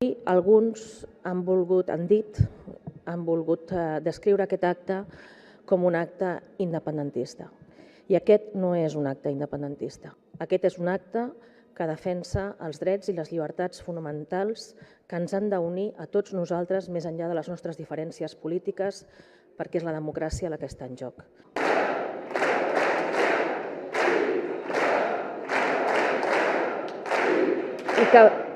Alguns han volgut descriure aquest acte com un acte independentista. I aquest no és un acte independentista. Aquest és un acte que defensa els drets i les llibertats fonamentals que ens han d'unir a tots nosaltres més enllà de les nostres diferències polítiques, perquè és la democràcia la que està en joc. I que